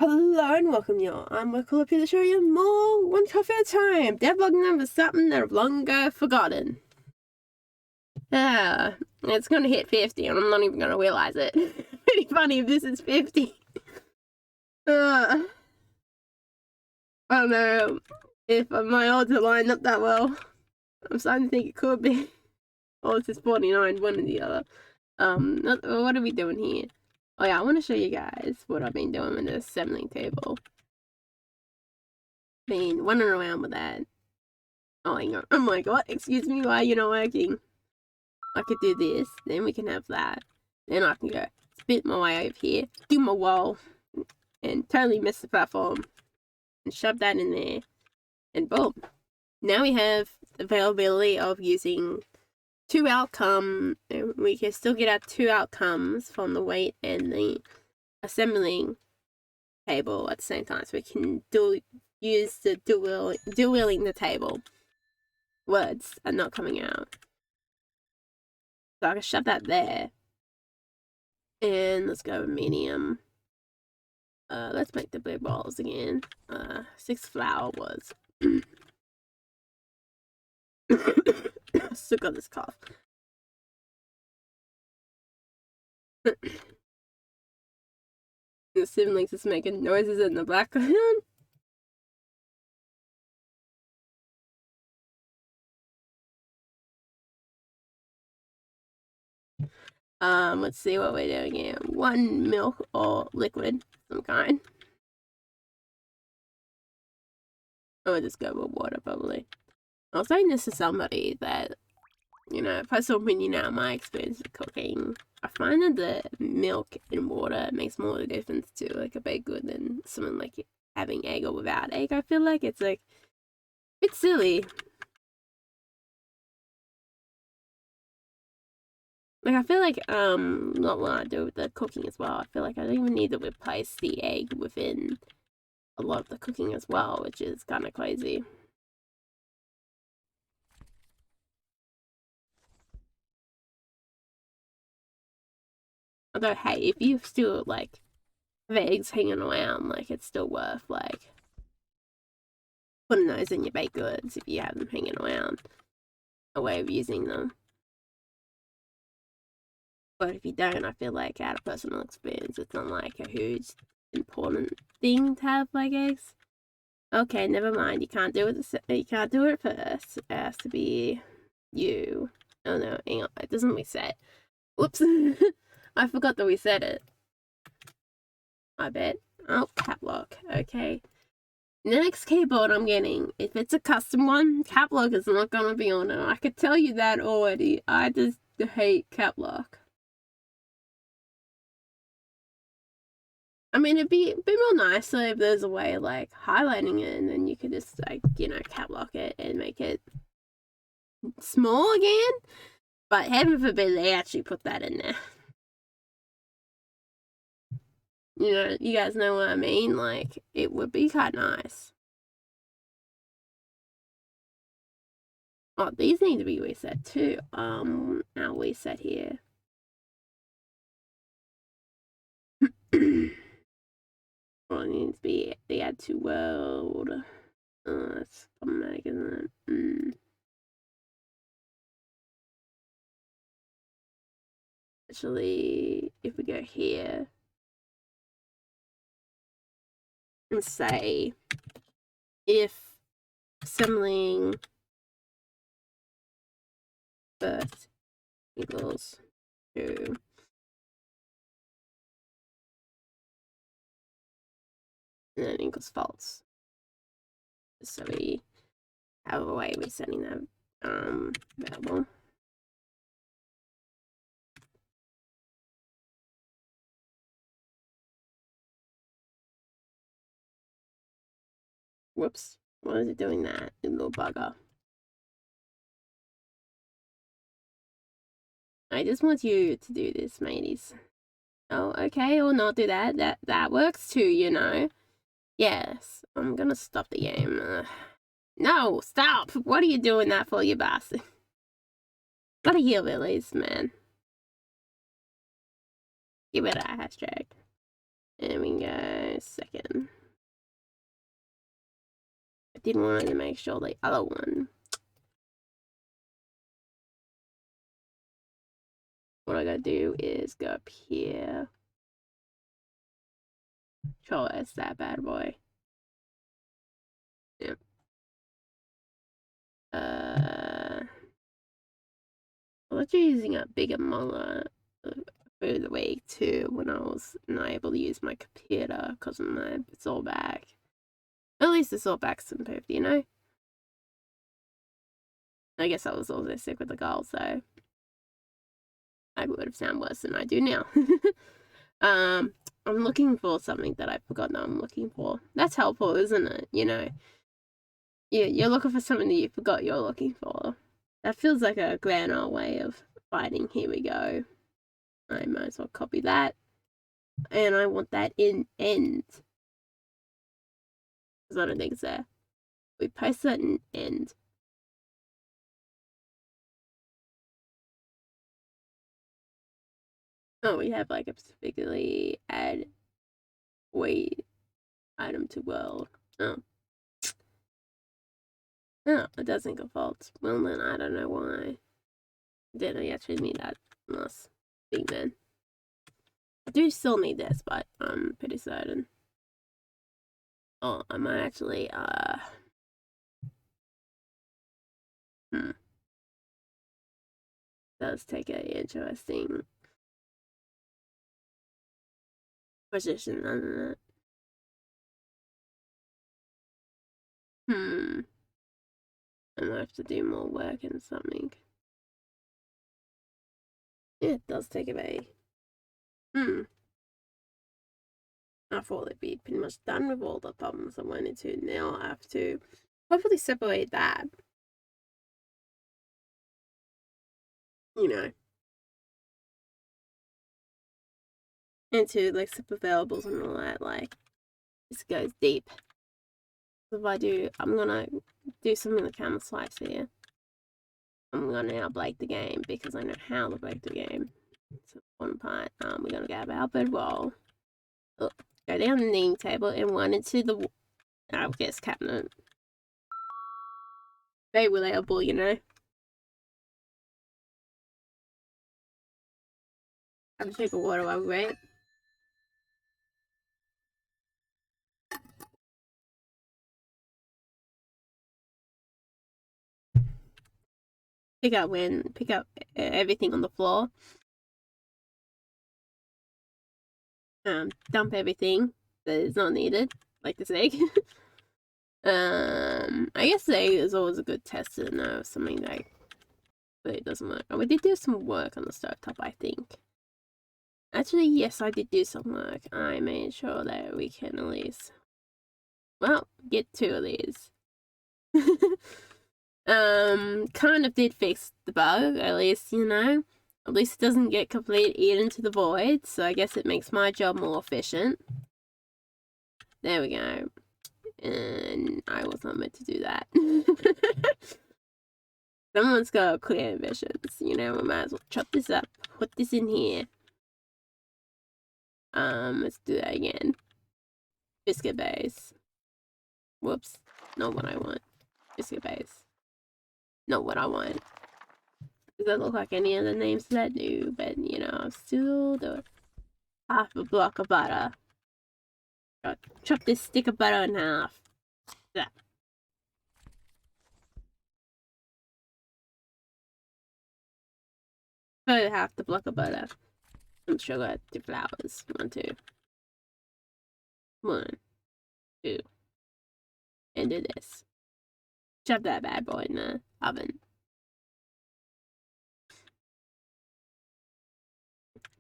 Hello and welcome y'all. I'm Michael up here to show you more one coffee at a time. Devlog numbers something that I've long ago forgotten. It's gonna hit 50 and I'm not even gonna realize it. Pretty funny if this is 50. I don't know if my odds are lined up that well. I'm starting to think it could be. Oh, this is 49, one or the other. What are we doing here? Oh yeah, I want to show you guys what I've been doing with the assembling table. Been running around with that. Oh, hang on. I'm like, what? Excuse me, why are you not working? I could do this, then we can have that. Then I can go spit my way over here, do my wall, and totally miss the platform. And shove that in there. And boom. Now we have the availability of using two outcomes. We can still get our two outcomes from the weight and the assembling table at the same time. So we can use the dueling the table. Words are not coming out. So I can shove that there. And let's go with medium. Let's make the blue balls again. 6 flour was. Still got this cough. The siblings is making noises in the background. Let's see what we're doing here. 1 milk or liquid, some kind. I'll just go with water, probably. I was saying this to somebody that, you know, personal opinion out of my experience with cooking, I find that the milk and water makes more of a difference to like a baked good than something like having egg or without egg. I feel like it's like a bit silly. Like I feel like not what I do with the cooking as well. I feel like I don't even need to replace the egg within a lot of the cooking as well, which is kind of crazy. Although, hey, if you still like have eggs hanging around, like it's still worth like putting those in your baked goods if you have them hanging around. A way of using them. But if you don't, I feel like out of personal experience, it's not like a huge important thing to have like eggs. Okay, never mind. You can't do it. You can't do it first. It has to be you. Oh no, hang on. It doesn't reset. Whoops. I forgot that we said it. I bet. Oh, cap lock. Okay. The next keyboard I'm getting, if it's a custom one, cap lock is not gonna be on it. I could tell you that already. I just hate cap lock. I mean, it'd be more nicer if there's a way of like highlighting it and then you could just like, you know, cap lock it and make it small again. But heaven forbid they actually put that in there. You know, you guys know what I mean? Like, it would be kind of nice. Oh, these need to be reset too. Our reset here. Well, it needs to be the add to world. That's problematic, isn't it? Actually, if we go here and say if assembling first equals 2 and then equals false. So we have a way of resetting that variable. Whoops. Why is it doing that, you little bugger? I just want you to do this, mateys. Oh, okay, or not do that. That works too, you know. Yes, I'm gonna stop the game. No, stop! What are you doing that for, you bastard? Gotta heal Lilies, man. Give it a hashtag. There we go. a second. I did want to make sure the other one. What I gotta do is go up here. Show us that bad boy. Yep. I'm actually using a bigger molar for the week too when I was not able to use my computer because it's all back. At least it's all back improved, you know? I guess I was also sick with the goal, so I would have sounded worse than I do now. I'm looking for something that I forgot that I'm looking for. That's helpful, isn't it? You know? You're looking for something that you forgot you're looking for. That feels like a grander way of fighting. Here we go. I might as well copy that. And I want that in end. Because I don't think it's there. We paste that in end. Oh, we have like a specifically add weight item to world. Oh. Oh, it doesn't go false. Well then, I don't know why. Did I actually need that last thing then? I do still need this, but I'm pretty certain. Oh, I might actually, does take an interesting position, doesn't it? I might have to do more work and something. Yeah, it does take a bit. I thought it'd be pretty much done with all the problems I wanted to. Now I have to hopefully separate that. You know. Into like super variables and all that. Like, this goes deep. If I do, I'm gonna do something with the camera slice here. I'm gonna now break the game because I know how to break the game. So one part, we're gonna grab our bedroll. Go down the name table and run into the I guess cabinet. Very relatable, you know. Have a drink of water while we wait. Pick up everything on the floor. Dump everything that is not needed, like this egg. I guess the egg is always a good test to know if something like really doesn't work. Oh, we did do some work on the stovetop, I think. Actually, yes, I did do some work. I made sure that we can at least, well, get 2 of these. Kind of did fix the bug, at least, you know. At least it doesn't get completely eaten to the void, so I guess it makes my job more efficient. There we go. And I was not meant to do that. Someone's got clear ambitions, you know. I might as well chop this up, put this in here. Let's do that again. Biscuit base. Whoops, not what I want. Biscuit base. Not what I want. Does that look like any other names that do? But you know, I'm still doing half a block of butter. Chop this stick of butter in half. Yeah. Put half the block of butter. Some sugar, 2 flowers. 1, 2. 1, 2. And do this. Chop that bad boy in the oven.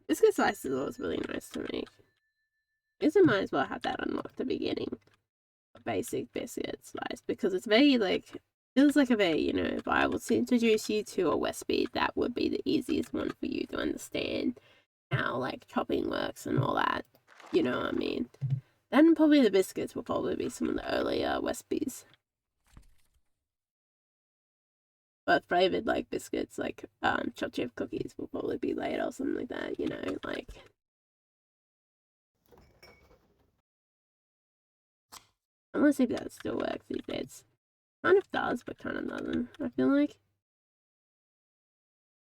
Biscuit slice is always really nice to make. I guess I might as well have that unlocked at the beginning. A basic biscuit slice, because it's very like, feels like a very, you know, if I was to introduce you to a recipe, that would be the easiest one for you to understand how like chopping works and all that. You know what I mean? Then probably the biscuits will probably be some of the earlier recipes. But flavored like biscuits, like chocolate chip cookies will probably be later or something like that, you know, like I want to see if that still works these days. Kind of does, but kind of doesn't, I feel like.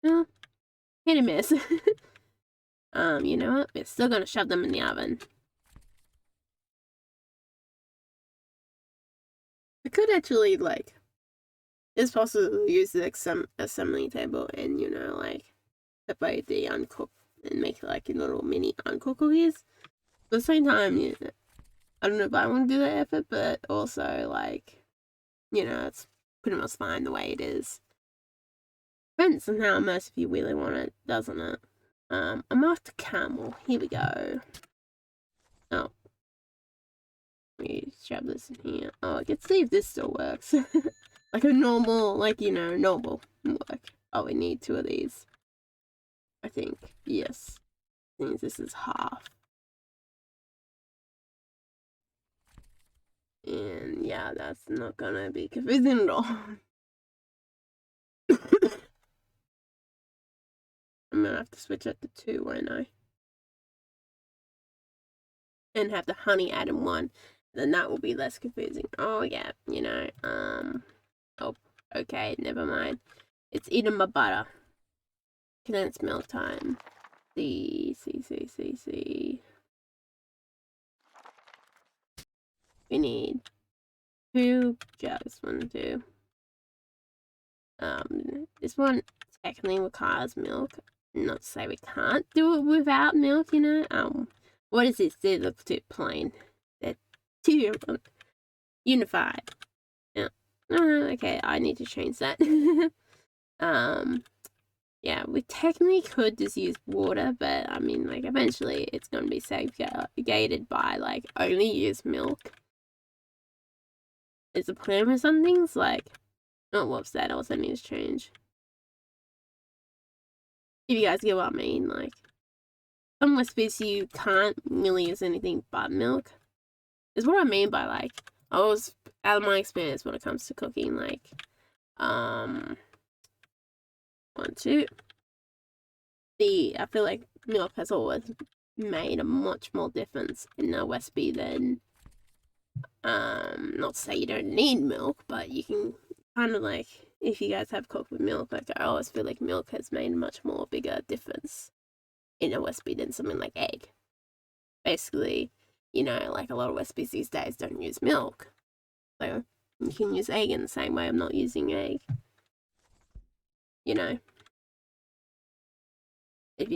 Yeah, hit and miss. You know what? We're still gonna shove them in the oven. I could actually, like, it's possible to use the assembly table and, you know, like, separate the uncooked and make, like, little mini uncooked cookies. But at the same time, you know, I don't know if I want to do that effort, but also, like, you know, it's pretty much fine the way it is. Depends on how much if you really want it, doesn't it? I'm after camel. Here we go. Oh. Let me shove this in here. Oh, I can see if this still works. Like a normal, like, you know, normal work. Oh, we need 2 of these. I think. Yes. I think this is half. And yeah, that's not gonna be confusing at all. I'm gonna have to switch it to 2, won't I? And have the honey add in 1. Then that will be less confusing. Oh yeah, you know, oh, okay, never mind. It's eating my butter. Condensed milk time. See. We need 2 jugs. 1, 2. This one technically requires milk. Not to say we can't do it without milk, you know. What is this? They look too plain. They're too unified. Yeah. Okay, I need to change that. Yeah, we technically could just use water, but I mean, like, eventually it's going to be safeguarded by, like, only use milk. Is the plan with some things, like, oh, whoops, that also needs to change. If you guys get what I mean, like, some recipes you can't really use anything but milk. Is what I mean by, like, I was, out of my experience when it comes to cooking, like, 1, 2. I feel like milk has always made a much more difference in a recipe than, not to say you don't need milk, but you can kind of, like, if you guys have cooked with milk, like, I always feel like milk has made a much more bigger difference in a recipe than something like egg. Basically, you know, like, a lot of recipes these days don't use milk, so you can use egg in the same way I'm not using egg, you know. If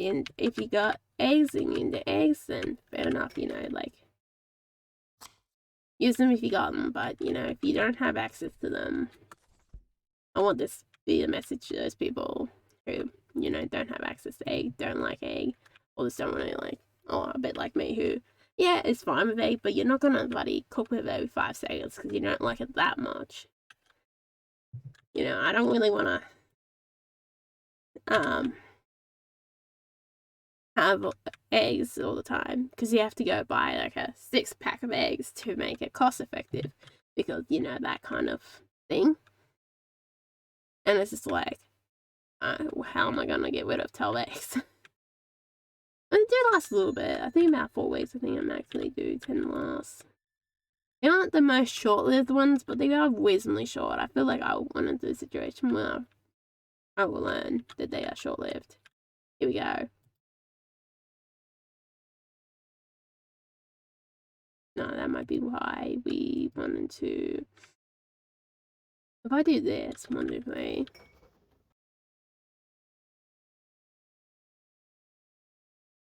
you got eggs and you're into eggs, then fair enough, you know, like, use them if you got them, but, you know, if you don't have access to them, I want this to be a message to those people who, you know, don't have access to egg, don't like egg, or just don't want to, like, or a bit like me who, yeah, it's fine with egg, but you're not gonna bloody cook with it every 5 seconds because you don't like it that much. You know, I don't really want to, have eggs all the time because you have to go buy like a 6-pack of eggs to make it cost effective because, you know, that kind of thing. And it's just like, how am I gonna get rid of 12 eggs? And it do last a little bit. I think about 4 weeks. I think I'm actually do 10 last. They aren't the most short-lived ones, but they are reasonably short. I feel like I want to do a situation where I will learn that they are short-lived. Here we go. No, that might be why we wanted to. If I do this, 1, 2, 3.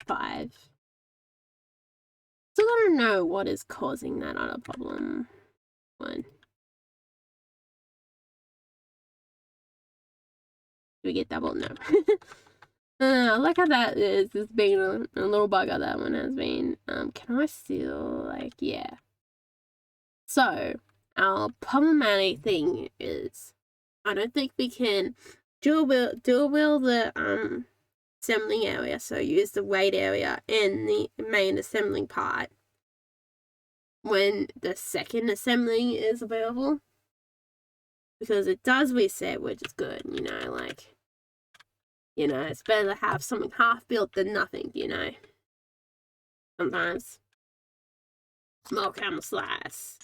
5. Still don't know what is causing that other problem. 1. Do we get double? No. I like how that is just being a little bugger that one has been. Can I still, like, yeah. So, our problematic thing is, I don't think we can dual wheel the, assembling area, so use the weight area and the main assembling part when the second assembling is available, because it does reset, which is good, you know, like, you know, it's better to have something half built than nothing, you know. Sometimes more camel slice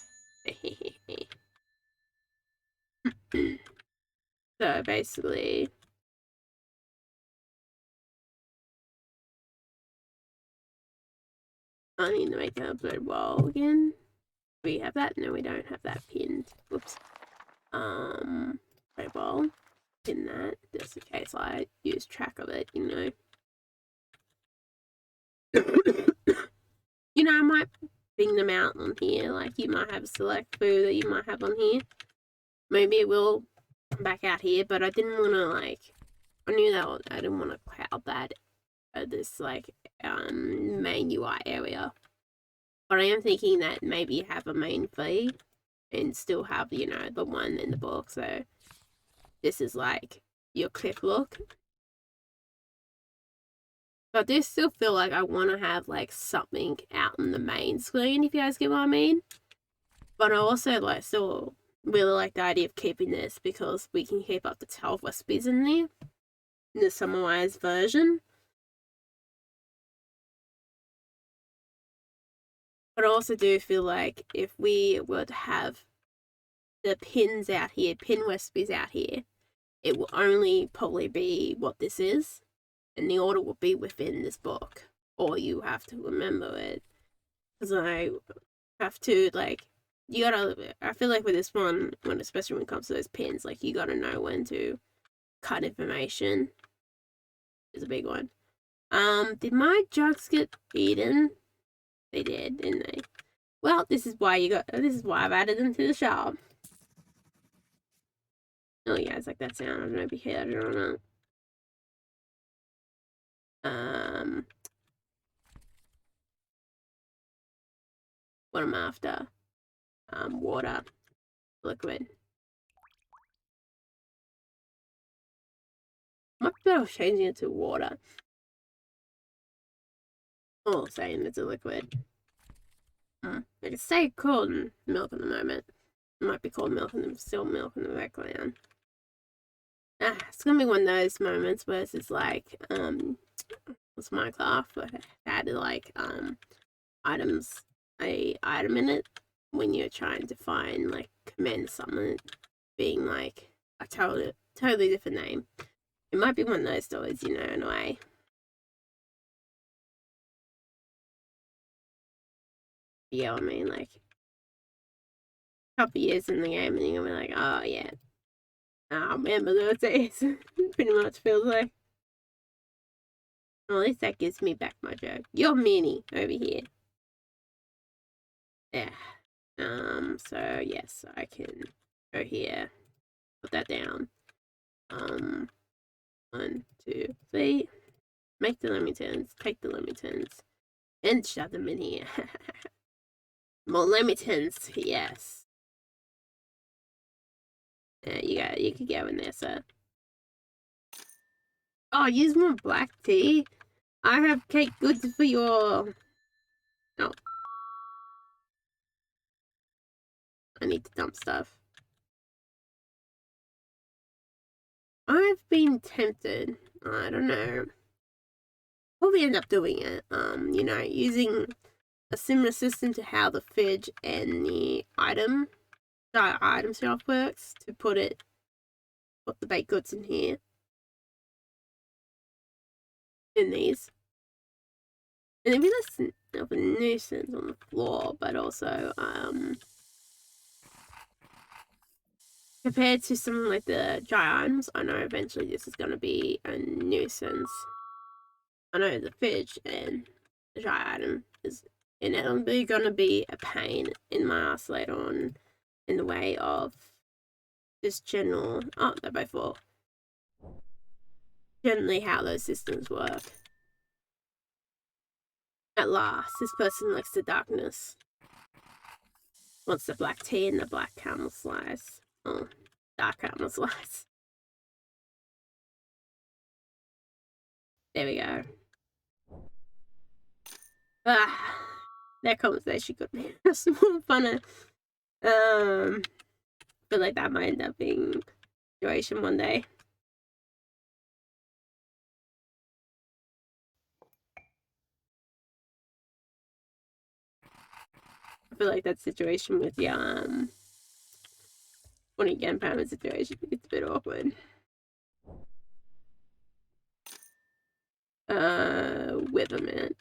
So basically, I need to make a blue wall again. We have that? No, we don't have that pinned. Whoops. Blue wall. Pin that, just in case I use track of it, you know. You know, I might bring them out on here. Like, you might have a select food that you might have on here. Maybe it will come back out here, but I didn't want to, like, I knew that I didn't want to cloud that this, like, main UI area. But I am thinking that maybe have a main feed and still have, you know, the one in the book. So this is like your quick look. But I do still feel like I want to have like something out on the main screen, if you guys get what I mean. But I also like still really like the idea of keeping this because we can keep up to 12 recipes in there in the summarized version. But I also do feel like if we were to have the pins out here, pin recipes out here, it will only probably be what this is, and the order will be within this book, or you have to remember it. Because I have to, like, you gotta, I feel like with this one, when especially when it comes to those pins, like, you gotta know when to cut information. Is a big one. Did my jugs get eaten? They did, didn't they? Well, this is why I've added them to the shop. Oh, yeah, it's like that sound. I don't know if you heard it or not. What I'm after. Water. Liquid. Might be better changing it to water. Oh, saying it's a liquid. I can say called milk at the moment. It might be called milk and then still milk in the background. It's gonna be one of those moments where it's just like, what's Minecraft? But it had like items, a item in it when you're trying to find like command summon being like a totally different name. It might be one of those stories, you know, in a way. Yeah, I mean, like a couple years in the game, and you're gonna be like, oh yeah, I remember those days. Pretty much feels like. Well, at least that gives me back my joke. You're mini over here. Yeah. So yes, I can go here, put that down. 1, 2, 3. Make the lemons, take the lemons, and shove them in here. More lemons, yes. Yeah, you can go in there, sir. Oh, use more black tea. I have cake good for your. Oh, I need to dump stuff. I've been tempted. I don't know. Probably end up doing it. You know, using a similar system to how the fridge and the item shelf works to put the baked goods in here. In these. And it'd be less of a nuisance on the floor, but also, compared to something like the dry items, I know eventually this is going to be a nuisance. I know the fridge and the dry item is inevitably going to be a pain in my ass later on in the way of just general, oh, they're both full. Generally how those systems work. At last, this person likes the darkness. Wants the black tea and the black caramel slice. Oh, dark caramel slice. There we go. That conversation could be some more fun. Feel like that might end up being a situation one day. feel like that situation with the when you get empowerment situation, it's a bit awkward. With a minute.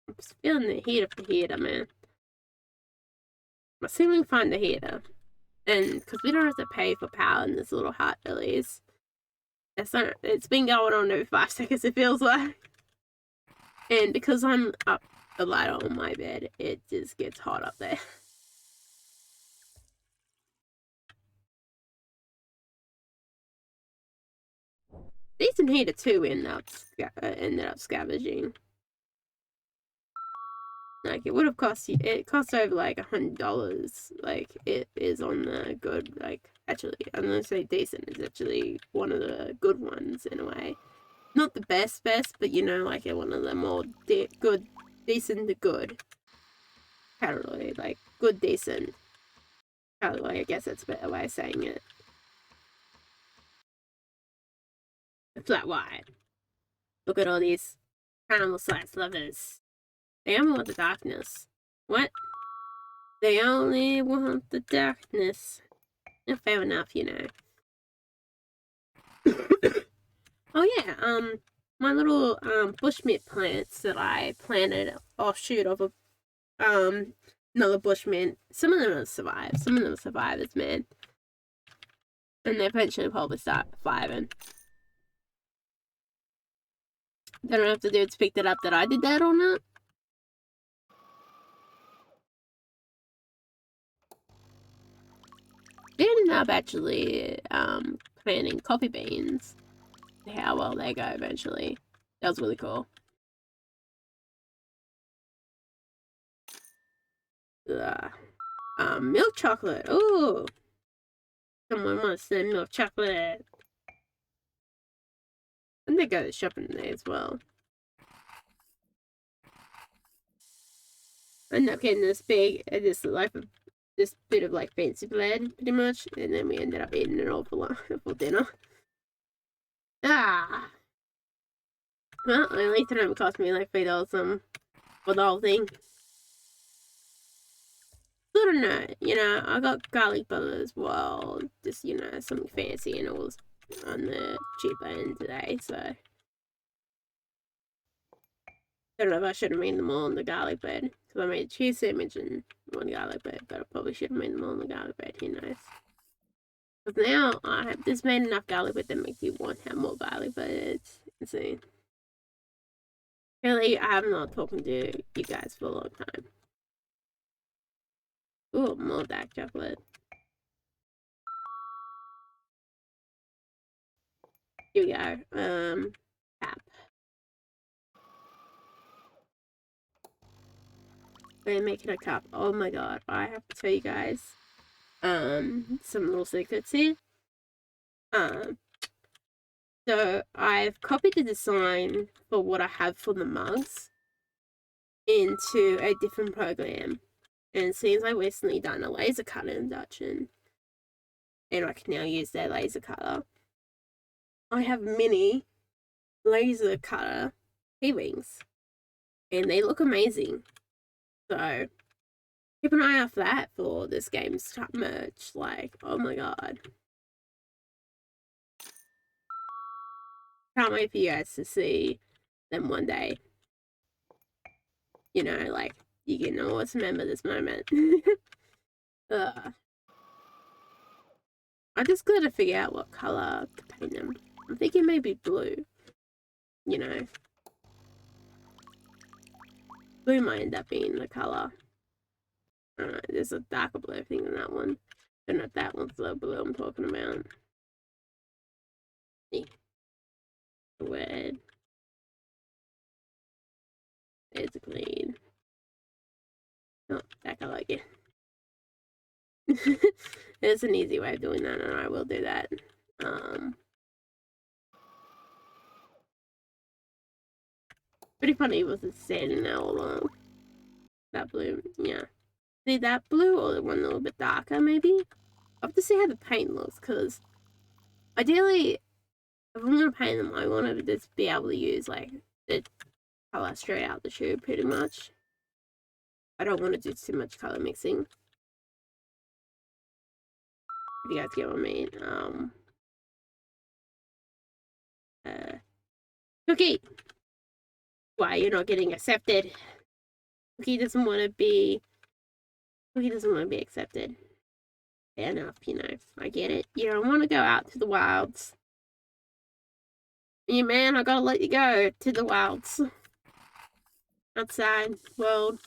I'm just feeling the heat of the heater, man. Let's see if we can find the heater. And because we don't have to pay for power in this little hut, at least. It's been going on every 5 seconds, it feels like. And because I'm up the light on my bed, it just gets hot up there. Decent heater too ended up scavenging. Like, it would have cost you, it cost over like $100. Like, it is on the good, like, actually, I'm gonna say decent. It's actually one of the good ones in a way. Not the best, but you know, like, one of the more good, decent to good category. Like, good, decent category. I guess that's a better way of saying it. Flat white. Look at all these animal size lovers. They only want the darkness. What? They only want the darkness. Yeah, fair enough, you know. Oh yeah, my little bushmeat plants that I planted offshoot of a another bushmeat. Some of them have survived. Some of them are survivors, man. And they eventually probably start thriving. They don't have to do it to pick that up that I did that or not. We ended up actually planting coffee beans. How well they go eventually. That was really cool. Milk chocolate. Ooh. Someone wants some milk chocolate. And they go shopping today as well. I ended up getting this bit of like fancy bread, pretty much, and then we ended up eating it all for dinner. Ah. Well, at least it only cost me like $3 for the whole thing. I don't know, you know, I got garlic butter as well, just, you know, something fancy, and it was on the cheaper end today, so I don't know if I should have made them all on the garlic bread, because I made a cheese sandwich and one garlic bread, but I probably should have made them all on the garlic bread, who knows. Because now I have just made enough garlic bread that makes you want to have more garlic bread. It's insane. Really, I have not talking to you guys for a long time. Ooh, more dark chocolate. Here we go. Tap. We're making a cup. Oh my god, I have to tell you guys some little secrets here. So I've copied the design for what I have for the mugs into a different program. And it seems I've recently done a laser cutter induction. And I can now use their laser cutter. I have mini laser cutter key rings. And they look amazing. So keep an eye out for that for this game's merch. Like, oh my god. Can't wait for you guys to see them one day. You know, like, you can always remember this moment. I just gotta figure out what colour to paint them. I'm thinking maybe blue. You know. Blue might end up being the colour. There's a darker blue thing than that one. Don't know if that one's the blue I'm talking about. Yeah. Red. There's a green. Oh, that colour again. There's an easy way of doing that, and I will do that. Pretty funny was it standing there all along. That blue, yeah. See that blue or the one a little bit darker, maybe? I have to see how the paint looks, because ideally if I'm gonna paint them, I want to just be able to use like the color straight out the tube, pretty much. I don't want to do too much color mixing. If you guys get what I mean. Cookie, why you're not getting accepted? Cookie doesn't want to be. Cookie doesn't want to be accepted. Fair enough, you know. I get it. You don't want to go out to the wilds. Yeah, man, I gotta let you go to the wilds. Outside world.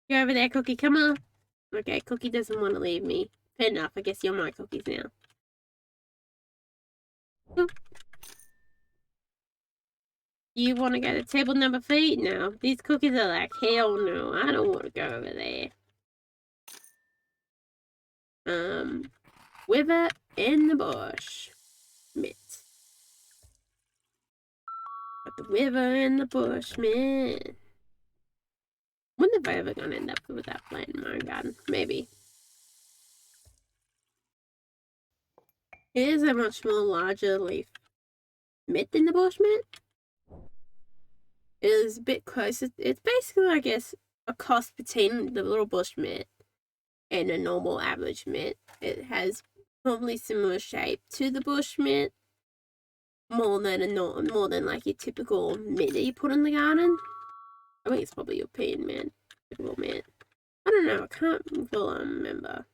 Go over there, Cookie. Come on. Okay, Cookie doesn't want to leave me. Fair enough. I guess you're my cookies now. Oop. You want to go to table number 3? No. These cookies are like, hell no. I don't want to go over there. Wither in the bush. Mitt. Got the wither in the bush, man. Wonder if I ever gonna end up with that plant in my own garden. Maybe. Here's a much more larger leaf. Mitt in the bush, mitt? It is a bit closer. It's basically, I guess, a cross between the little bush mitt and a normal average mitt. It has probably similar shape to the bush mitt, more than like your typical mitt that you put in the garden. I think it's probably European mitt, typical mitt. I don't know. I can't remember.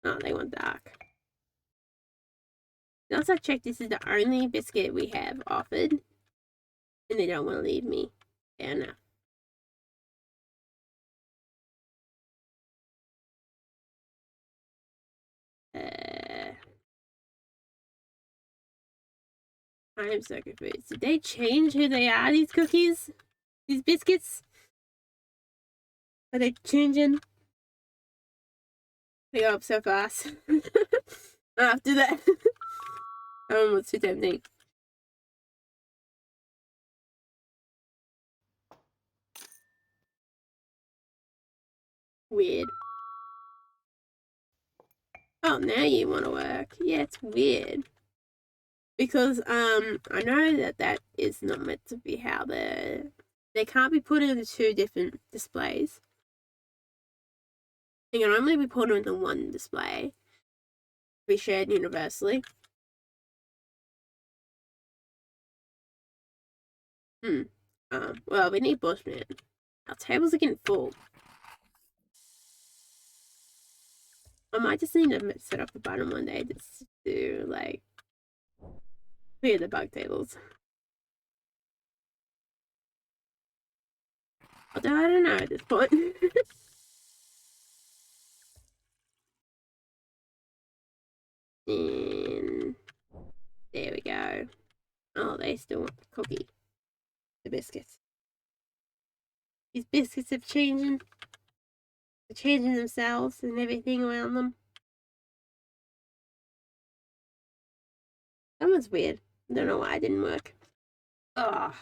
Oh, they went dark. Last I checked, this is the only biscuit we have offered, and they don't want to leave me. Fair enough. I'm so confused. Did they change who they are, these cookies? These biscuits? Are they changing? They go up so fast. After that. What's too tempting? Weird. Oh, now you want to work. Yeah, it's weird. Because, I know that is not meant to be how they can't be put into 2 different displays. They can only be put into 1 display. Be shared universally. Well, we need Bushman. Our tables are getting full. I might just need to set up a button one day just to, like, clear the bug tables. Although I don't know at this point. And there we go. Oh, they still want the cookie. The biscuits. These biscuits are changing. They're changing themselves and everything around them. That was weird. I don't know why it didn't work. Ugh.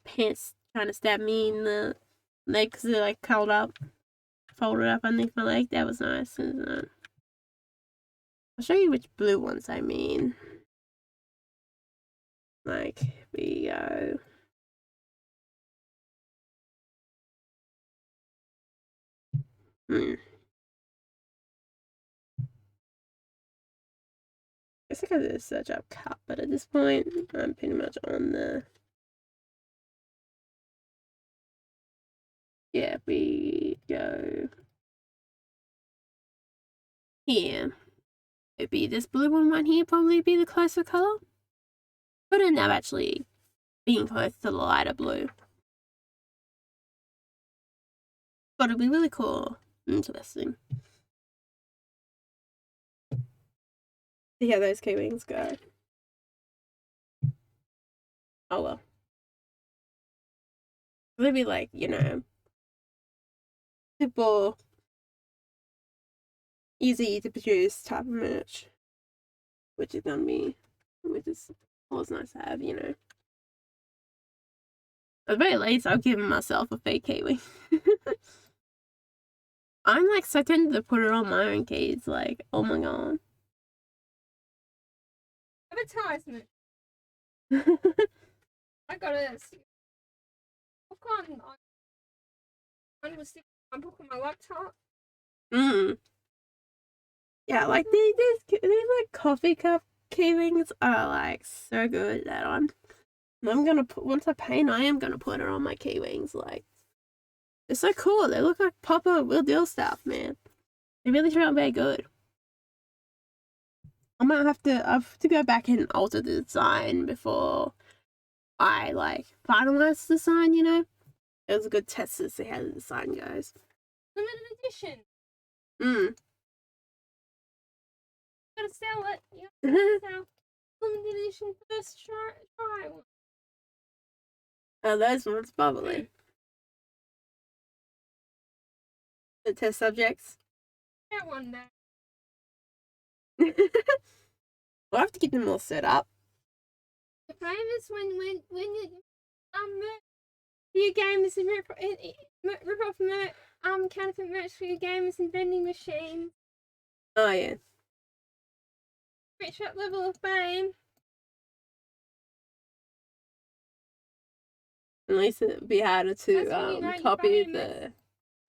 Pants trying to stab me in the leg because they're like curled up. Folded up underneath my leg. That was nice, isn't it? I'll show you which blue ones I mean. Like, here we go. I guess I gotta search up cup, but at this point, I'm pretty much on the. Yeah, we go here. It'd be this blue one right here, probably be the closer color. But end up actually being close to the lighter blue. But it'd be really cool. Interesting. See how those K-wings go. Oh well. It'd be like, you know, simple, easy to produce type of merch. Which is always nice to have, you know. At the very least, I've given myself a fake K-wing. I'm like so tempted to put it on my own keys. Like, oh my god. Advertisement. I got a book on was my book on my laptop. Yeah, like these like coffee cup key rings are like so good that I'm gonna put, once I paint, I am gonna put it on my key rings. Like, they're so cool. They look like proper real deal stuff, man. They really turn out very good. I have to go back and alter the design before I like finalize the design, you know? It was a good test to see how the design goes. Limited edition. You gotta sell it. You gotta sell limited edition first try one. Oh, those ones probably. The test subjects. That one there. We'll have to get them all set up. The famous when you your gamers and rip off counterfeit merch for your gamers and vending machines. Oh yeah. Reach that level of fame. At least it'd be harder to copy the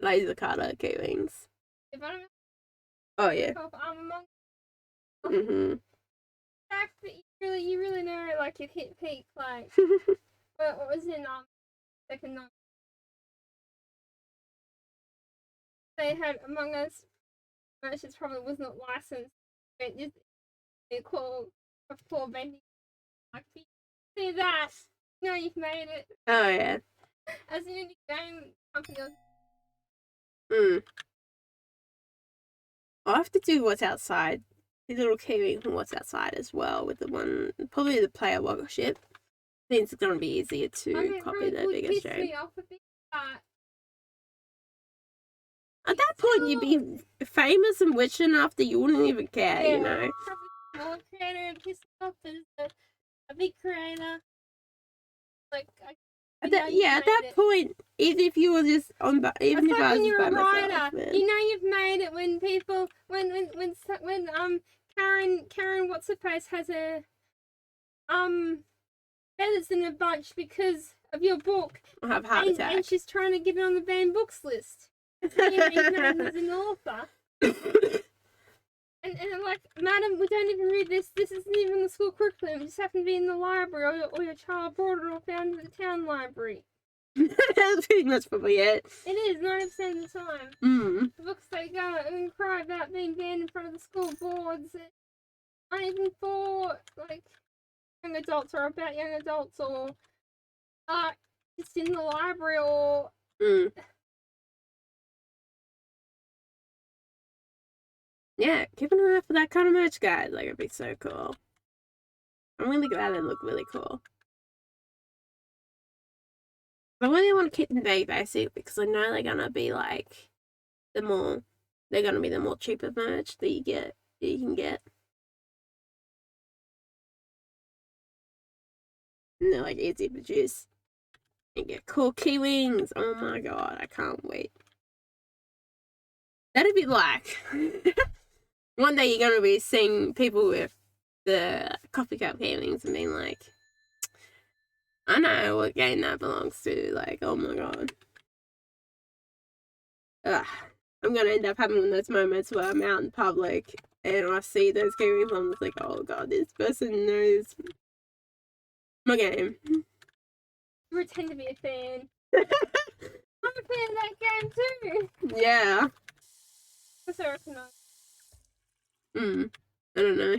laser cutter key rings. If I don't know, oh yeah. I'm among. Fact that you really know like it hit peak like what was in second night. They had Among Us merchants probably was not licensed. They call for vending like see that. You know you've made it. Oh yeah. As an indie game company. I'll have to do what's outside. The little keyring from what's outside as well with the one, probably the player logger ship. I think it's going to be easier to copy the bigger stream. At that point, you'd be famous and rich enough that you wouldn't even care, you know? Small creator and pissed off as a big creator. Like, at that point, even if you were just on, even if I was just by myself, man. You know you've made it when people, when Karen, what's her face, has a feathers in a bunch because of your book. I have a heart attack. And she's trying to get it on the banned books list. Even though as an author. And I'm like, madam, we don't even read this. This isn't even the school curriculum. It just happened to be in the library, or your child brought it or found it at the town library. That's pretty much probably it. It is 90% of the time. The books they go and cry about being banned in front of the school boards. Aren't even for like young adults or about young adults or just in the library or. Yeah, keep an eye out for that kind of merch, guys. Like, it'd be so cool. I'm really glad they look really cool. I really want to keep them very basic because I know they're gonna be like they're gonna be the more cheaper merch that you can get. And they're like easy to produce. And get cool key rings. Oh my god, I can't wait. That'd be like one day you're gonna be seeing people with the coffee cup key rings and being like, I know what game that belongs to. Like, oh my god. Ugh. I'm gonna end up having one of those moments where I'm out in public and I see those key rings and I'm just like, oh god, this person knows my game. You pretend to be a fan. I'm a fan of that game too. Yeah. What's I recognize? I don't know.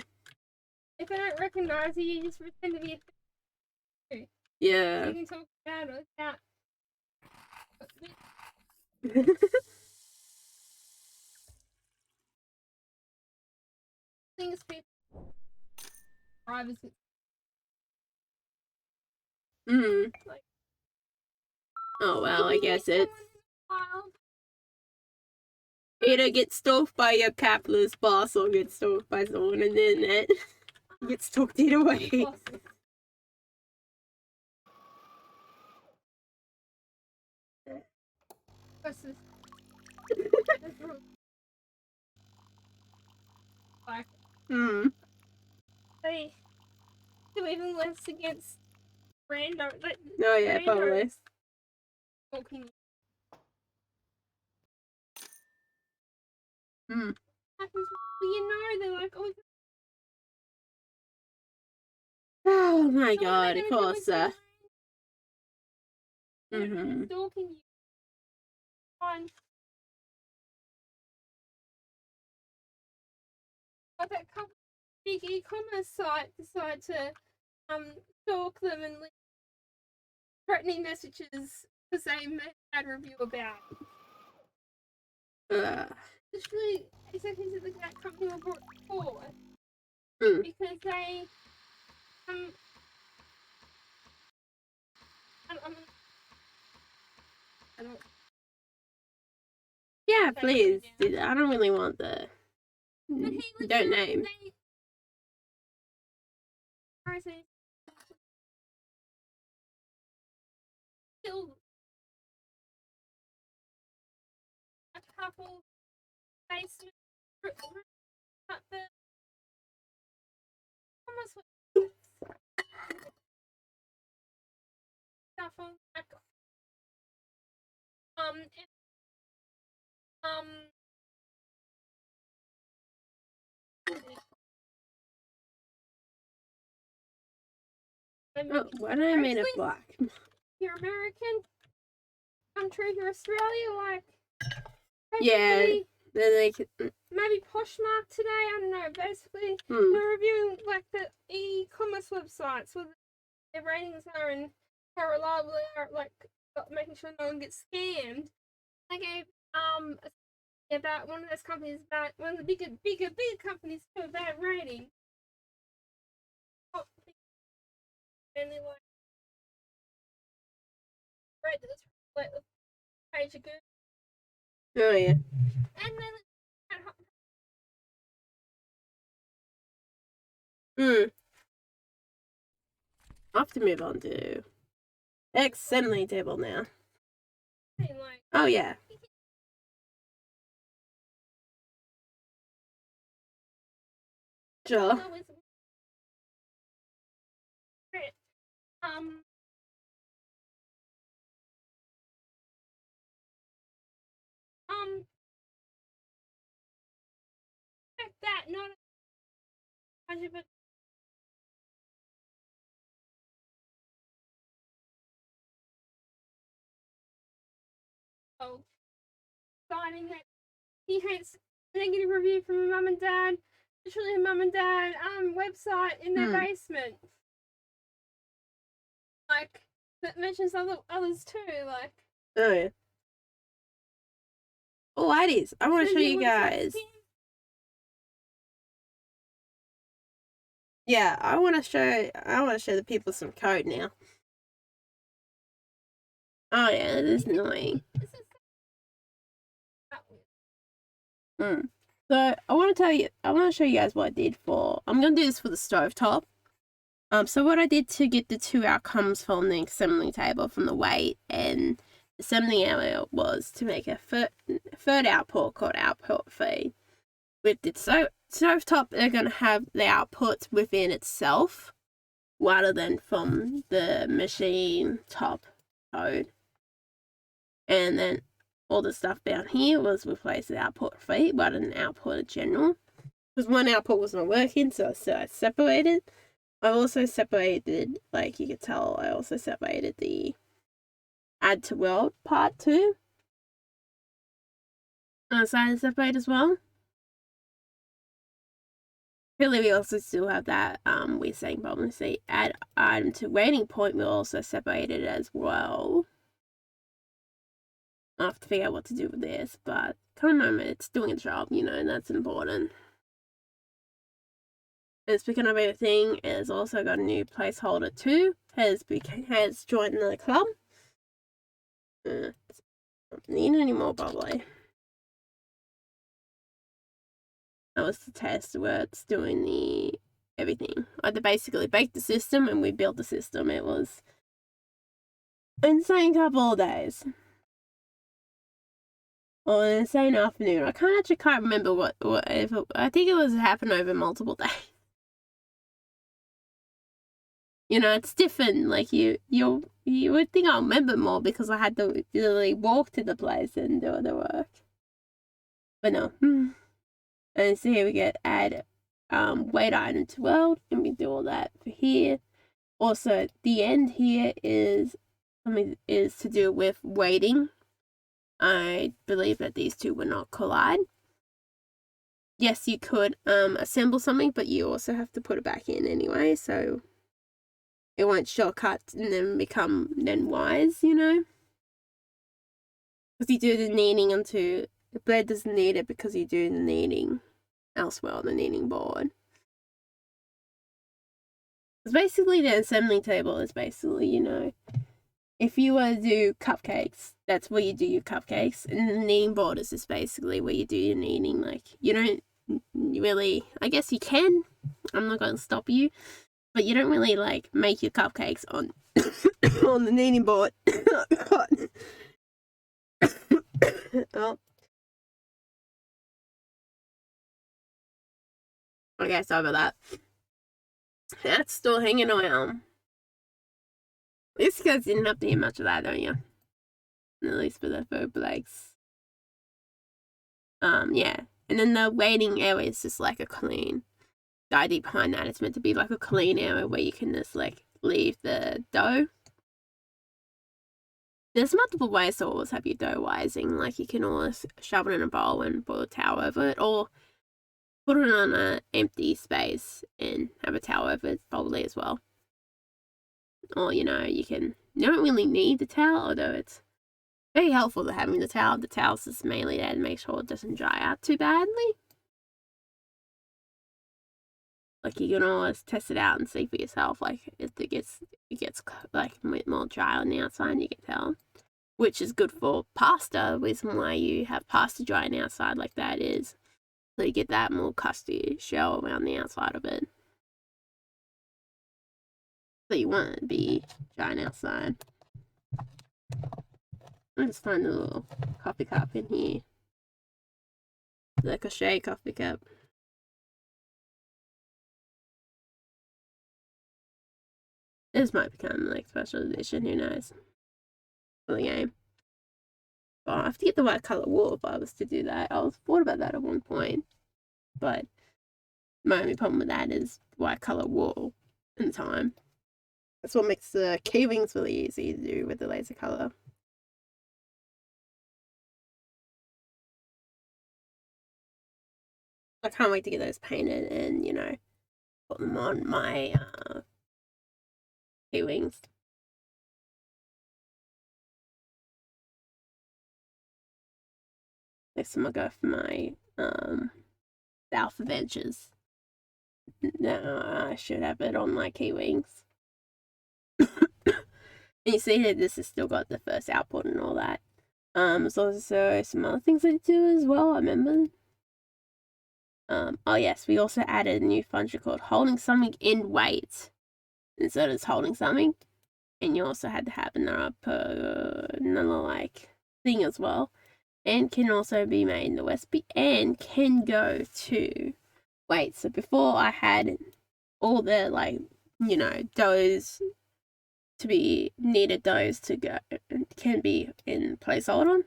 If I don't recognize you just pretend to be a fan too. Yeah. So you can talk about it without. Things people. Privacy. Like, oh well, I guess it's either get stalked by your capitalist boss or get stalked by someone on the internet. Get stalked either way. Versus like they do even less against random. Like, oh yeah, probably. Talking. Happens. Well, you know, they're like, oh my so god, of course. Stalking you. On. But that big e-commerce site decide to stalk them and leave threatening messages because they made a bad review about. Literally, executives at that company were brought forward because they I don't. Yeah, please. I don't really want the. Don't name. Killed a couple basement at the almost stuff on back and, oh, why did I make it black? You're American country, you're Australia, like yeah, then they could, maybe Poshmark today, I don't know, basically we're reviewing like the e-commerce websites where their ratings are and how reliable they are, like making sure no one gets scammed. They gave about one of those companies, about one of the bigger companies to a bad rating. Only like rate this like the page of good. oh yeah. And then I have to move on to Assembly table now. like, oh yeah. Sure. that not but signing that he hates negative review from her mum and dad. Literally her mum and dad website in their basement. Like that mentions others too, like oh yeah. Oh, ladies, I want to show you guys. Yeah, I want to show the people some code now. Oh yeah, this is annoying. So I want to show you guys what I did for. I'm gonna do this for the stovetop. So what I did to get the two outcomes from the assembly table from the weight and assembly area was to make a third output called output feed. With the stovetop, they're gonna have the output within itself, rather than from the machine top code. And then all the stuff down here was replaced with output feed rather than output in general. Because one output was not working, so I separated. I also separated, like you could tell, I also separated the add to world part too. On the side separate as well. Really, we also still have that we're saying problem. See, add item to waiting point, we'll also separate it as well. I have to figure out what to do with this, but come on, it's doing a job, you know, and that's important. It's picking up everything. It's also got a new placeholder too. Has joined the club. Don't need any more probably. That was the test where it's doing the everything. I had to basically bake the system and we built the system. It was an insane couple of days. on the same afternoon. I can't remember what if it, I think it was happened over multiple days. You know, it's different. Like you would think I'll remember more because I had to literally walk to the place and do the work. But no. And so here we get add wait item to world, and we do all that for here. Also, the end here is to do with waiting. I believe that these two will not collide. Yes, you could assemble something, but you also have to put it back in anyway, so it won't shortcut and then become wise, you know? Because you do the kneading onto the bread doesn't need it because you do the kneading elsewhere on the kneading board. It's basically the assembly table is basically, you know, if you were to do cupcakes, that's where you do your cupcakes, and the kneading board is just basically where you do your kneading. Like, you don't really, I guess you can, I'm not going to stop you, but you don't really, like, make your cupcakes on on the kneading board. Oh. Okay, sorry about that. That's still hanging around. At least you guys didn't have to hear much of that, don't you? At least for the food breaks. Yeah. And then the waiting area is just like a clean. The idea behind that is meant to be like a clean area where you can just like leave the dough. There's multiple ways to always have your dough wising. Like you can always shove it in a bowl and boil a towel over it, or put it on an empty space and have a towel over it probably as well. Or, you know, you don't really need the towel, although it's very helpful to having the towel. The towel's just mainly there to make sure it doesn't dry out too badly. Like you can always test it out and see for yourself. Like if it gets like more dry on the outside, you can tell. Which is good for pasta. Reason why you have pasta dry on the outside like that is so you get that more custody shell around the outside of it. So you want it to be dry on the outside. I just find a little coffee cup in here. The crochet coffee cup. This might become like special edition, who knows? For the game. Well, I have to get the white colour wool if I was to do that. I was thought about that at one point. But my only problem with that is white colour wool in time. That's what makes the key rings really easy to do with the laser colour. I can't wait to get those painted and, you know, put them on my key rings. Next time I go for my South Adventures. No, I should have it on my key rings. And you see that this has still got the first output and all that. There's also some other things I do as well, I remember. Oh yes, we also added a new function called holding something in wait. Instead of holding something. And you also had to have another like thing as well. And can also be made in the recipe and can go to wait. So before I had all the like, you know, doughs to be needed doughs to go can be in placeholder.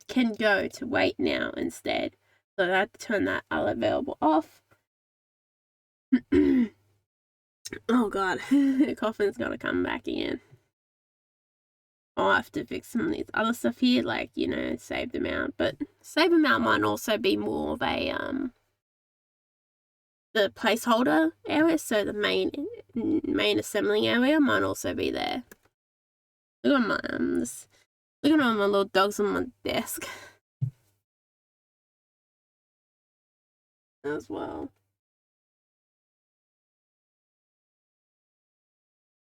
Can go to wait now instead. So I had to turn that available off. Oh god, the coffin's gotta come back again. I'll have to fix some of these other stuff here, like, you know, saved amount. But save amount might also be more of a the placeholder area, so the main assembling area might also be there. Look at my look at all my little dogs on my desk as well.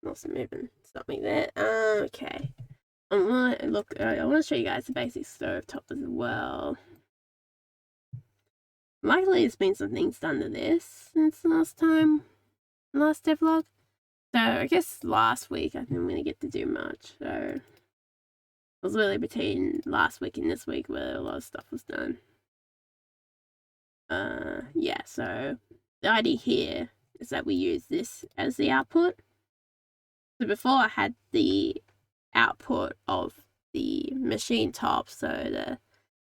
Also moving something there. Okay. I want to show you guys the basic stove top as well. Luckily, there's been some things done to this since last devlog. So I guess last week I didn't really get to do much. So was really between last week and this week where a lot of stuff was done. Yeah, so the idea here is that we use this as the output. So before I had the output of the machine top, so the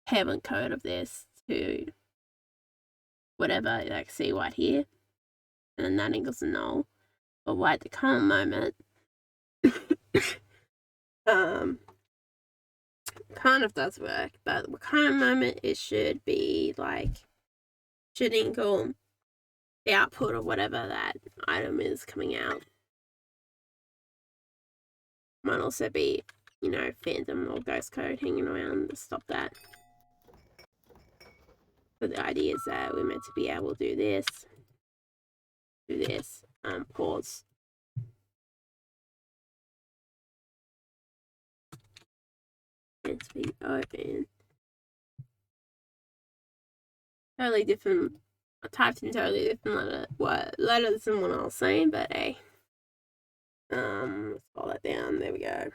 heaven code of this to whatever, like see right here, and then that equals a null. But right at the current moment, kind of does work, but the current moment it should be like, should equal the output of whatever that item is coming out. Might also be, you know, phantom or ghost code hanging around to stop that. But the idea is that we're meant to be able to do this, pause. And speak open. Totally different. I typed in totally different letters than what I was saying, but hey. Let's scroll that down. There we go.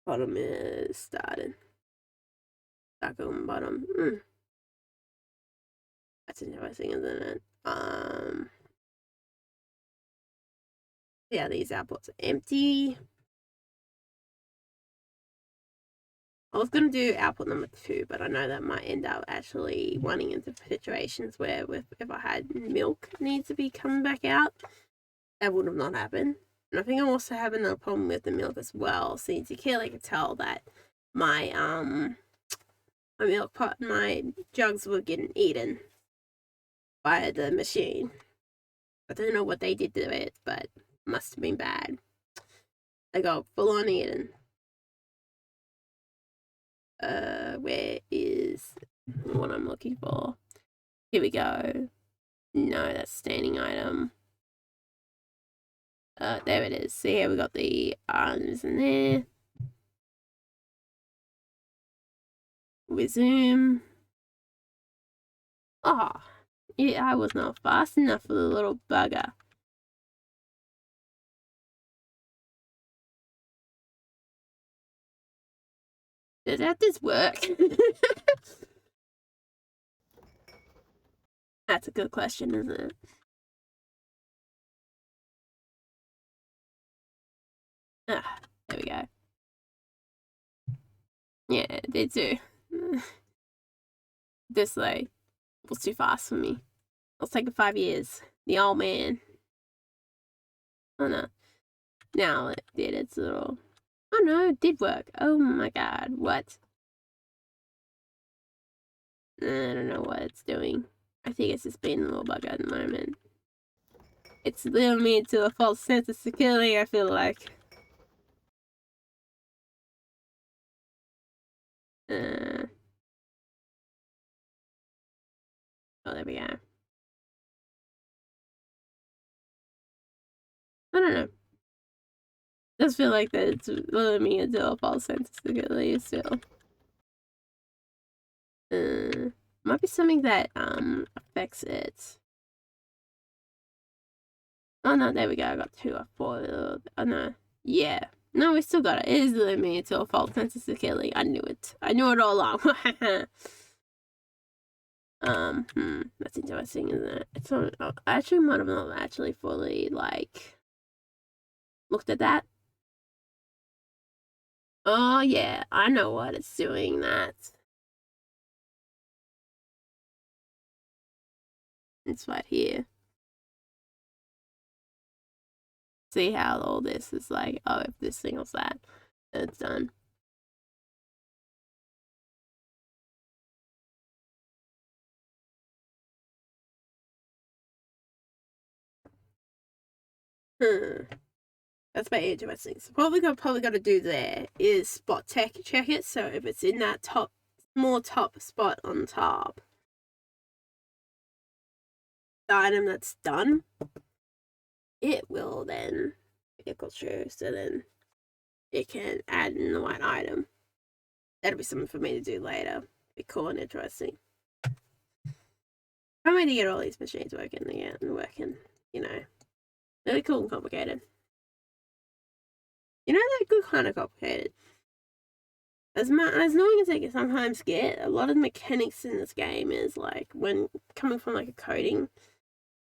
Bottom is started. Stuck on bottom. That's interesting, isn't it? Yeah, these outputs are empty. I was going to do output number 2, but I know that might end up actually running into situations where if I had milk needs to be coming back out, that would have not happened. And I think I'm also having a problem with the milk as well, since you clearly can tell that my milk pot, my jugs were getting eaten by the machine. I don't know what they did to it, but it must have been bad. They got full on eaten. Where is what I'm looking for? Here we go. No, that's standing item. There it is. So here we got the items in there. Resume. Oh, yeah, I was not fast enough for the little bugger. Does that just work? That's a good question, isn't it? Ah, there we go. Yeah, it did too. This like was too fast for me. It's taking 5 years. The old man. Oh no. Now it did its little. Oh no, it did work. Oh my god, what? I don't know what it's doing. I think it's just being a little bugger at the moment. It's leading me into a false sense of security, I feel like. Oh, there we go. I don't know. I just feel like that it's leading me into a false sense of security still. Might be something that affects it. Oh no, there we go. I got 2 or 4. Oh no. Yeah. No, we still got it. It is leading me into a false sense of security. I knew it. I knew it all along. That's interesting, isn't it? It's not, I actually might have not actually fully like looked at that. Oh yeah, I know what it's doing. That it's right here. See how all this is like, oh, if this singles that, then it's done. That's very interesting. So probably got to do there is spot check it. So if it's in that small top spot on top, the item that's done, it will then equal true. So then it can add in the right item. That'll be something for me to do later. Be cool and interesting. I'm going to get all these machines working again and working, you know, Really cool and complicated. You know, they're good kind of complicated. As annoying as they can sometimes get, a lot of the mechanics in this game is like when coming from like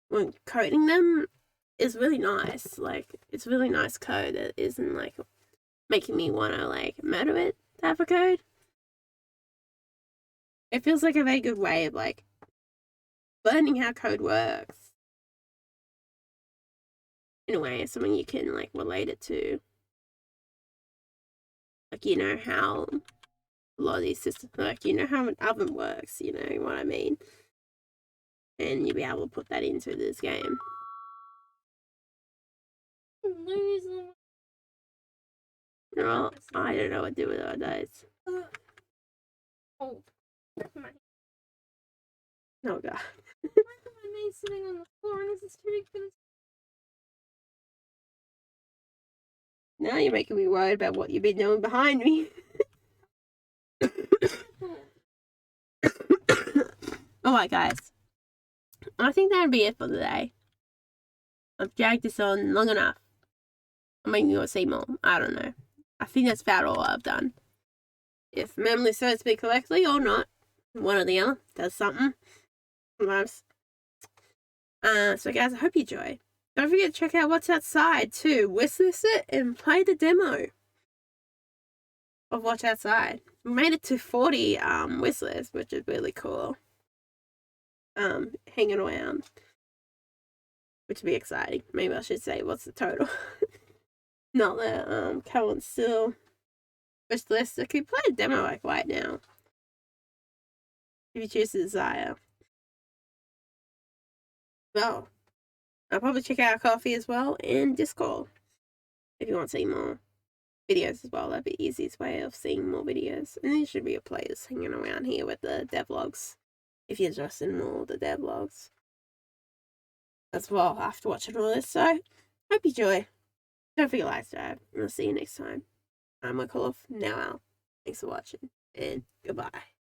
when coding them is really nice. Like it's really nice code that isn't like making me want to like murder it type of code. It feels like a very good way of like learning how code works in a way, something you can like relate it to. Like you know how a lot of these systems, like you know how an oven works, you know what I mean, and you'll be able to put that into this game. No, I don't know what to do with our dice. Oh, Oh god. why am I sitting on the floor and this is too big for this? Now you're making me worried about what you've been doing behind me. Alright guys, I think that'd be it for today. I've dragged this on long enough. I mean, you'll see more. I don't know. I think that's about all I've done. If memory serves me correctly or not, one or the other does something. Sometimes. So guys, I hope you enjoy. Don't forget to check out what's outside too. Wishlist it and play the demo of what's outside. We made it to 40 wishlist, which is really cool. Hanging around, which would be exciting. Maybe I should say what's the total. Not the current still wishlist. I could play a demo like right now if you choose to desire. Well, I'll probably check out Coffee as well and Discord if you want to see more videos as well. That'd be the easiest way of seeing more videos. And there should be a playlist hanging around here with the devlogs if you're interested in more of the devlogs as well after watching all this. So, hope you enjoy. Don't forget to like, subscribe, and I'll see you next time. I'm Redcollarwolf, now out. Thanks for watching, and goodbye.